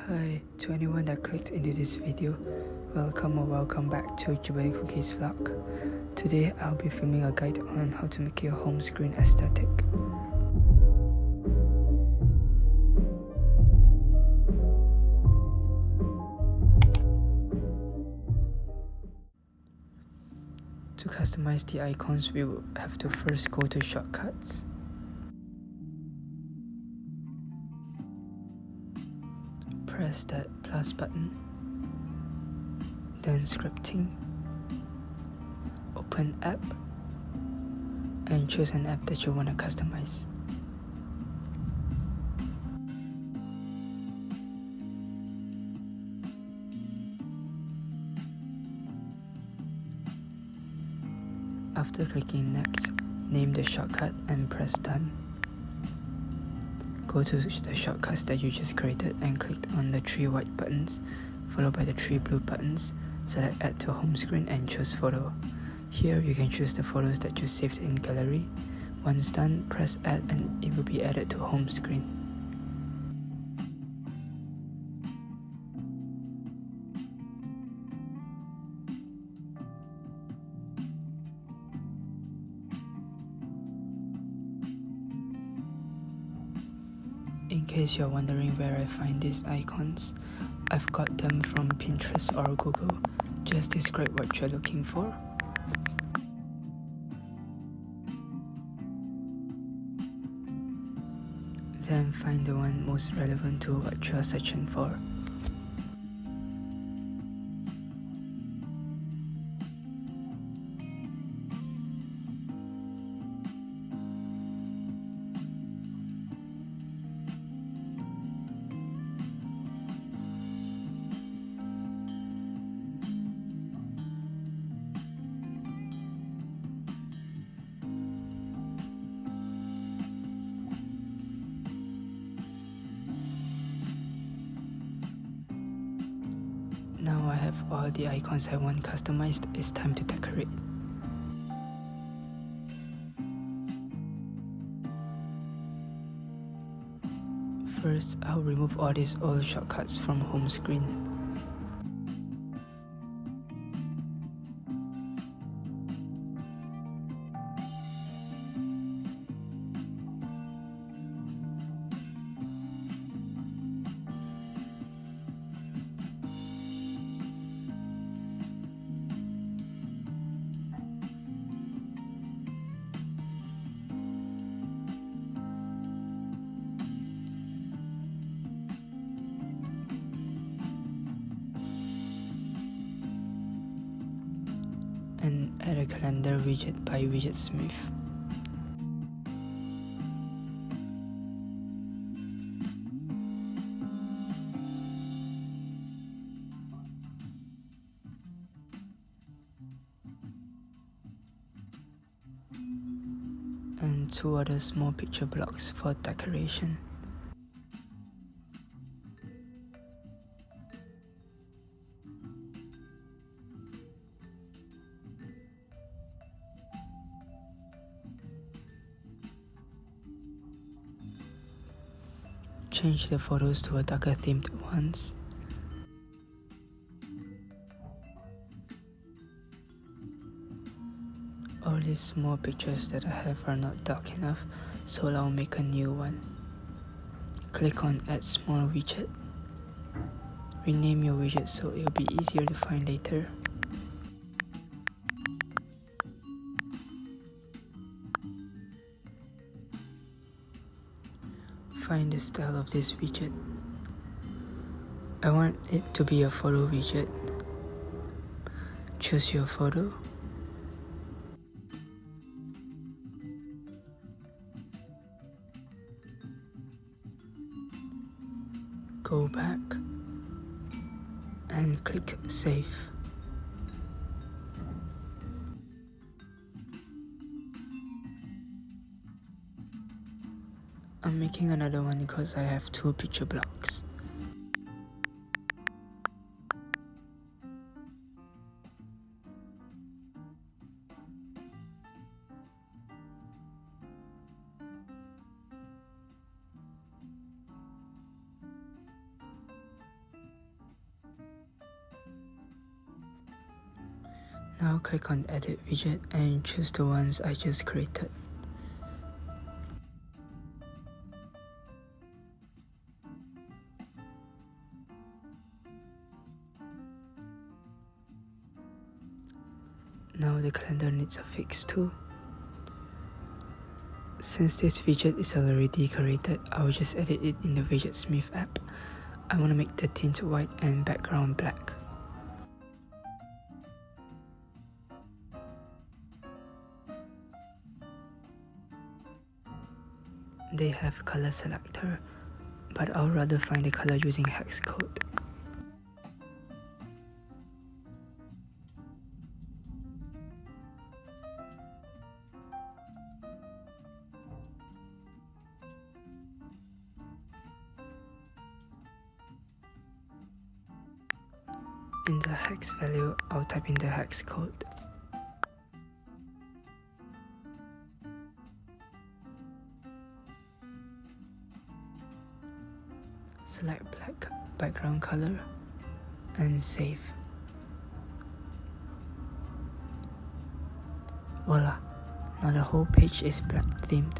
Hi, to anyone that clicked into this video, welcome or welcome back to Jupitercookie's vlog. Today I'll be filming a guide on how to make your home screen aesthetic. To customize the icons, we will have to first go to shortcuts. Press that plus button, then scripting, open app, and choose an app that you want to customize. After clicking next, name the shortcut and press done. Go to the shortcuts that you just created and click on the 3 white buttons, followed by the 3 blue buttons. Select add to home screen and choose photo. Here you can choose the photos that you saved in gallery. Once done, press add and it will be added to home screen. In case you're wondering where I find these icons, I've got them from Pinterest or Google. Just describe what you're looking for. Then find the one most relevant to what you're searching for. Now I have all the icons I want customized, it's time to decorate. First, I'll remove all these old shortcuts from home screen. And add a calendar widget by Widgetsmith. And 2 other small picture blocks for decoration. Change the photos to a darker themed ones. All these small pictures that I have are not dark enough, so I'll make a new one. Click on add small widget. Rename your widget so it'll be easier to find later. Find the style of this widget. I want it to be a photo widget. Choose your photo. Go back and click save. I'm making another one because I have 2 picture blocks. Now click on Edit Widget and choose the ones I just created. Now the calendar needs a fix too. Since this widget is already created, I will just edit it in the Widgetsmith app. I want to make the tint white and background black. They have color selector, but I'll rather find the color using hex code. In the hex value, I'll type in the hex code. Select black background color and save. Voila! Now the whole page is black themed.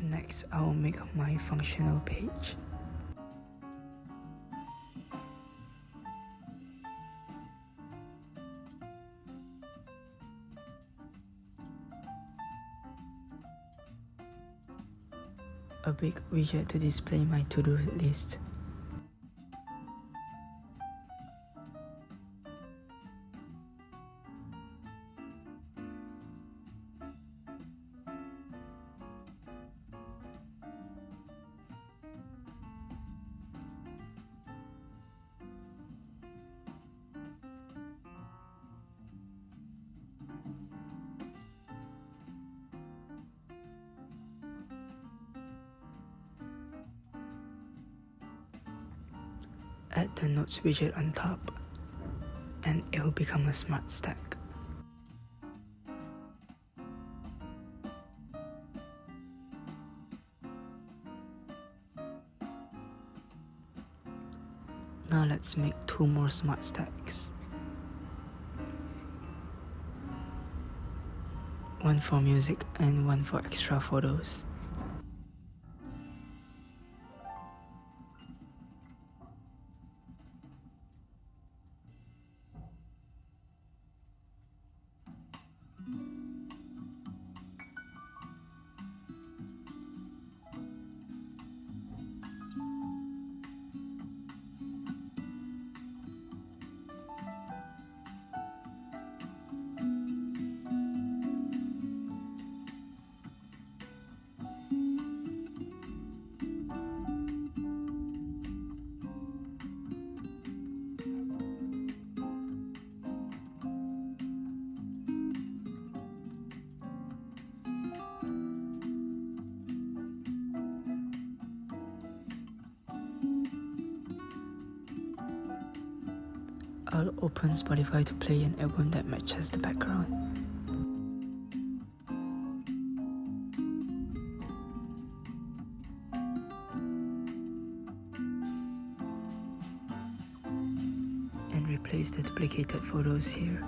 Next, I will make my functional page. A big widget to display my to-do list. Add the notes widget on top, and it will become a smart stack. Now let's make 2 more smart stacks. One for music and one for extra photos. I'll open Spotify to play an album that matches the background. And replace the duplicated photos here.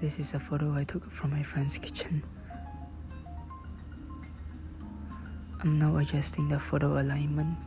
This is a photo I took from my friend's kitchen. I'm now adjusting the photo alignment.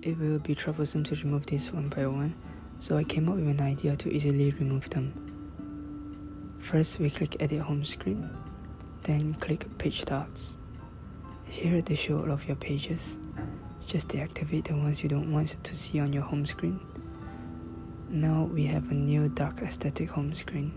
it will be troublesome to remove these one by one, so I came up with an idea to easily remove them. First, we click Edit Home Screen, then click Page Dots. Here they show all of your pages. Just deactivate the ones you don't want to see on your home screen. Now we have a new dark aesthetic home screen.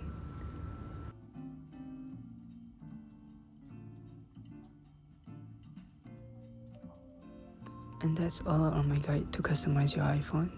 And that's all on my guide to customize your iPhone.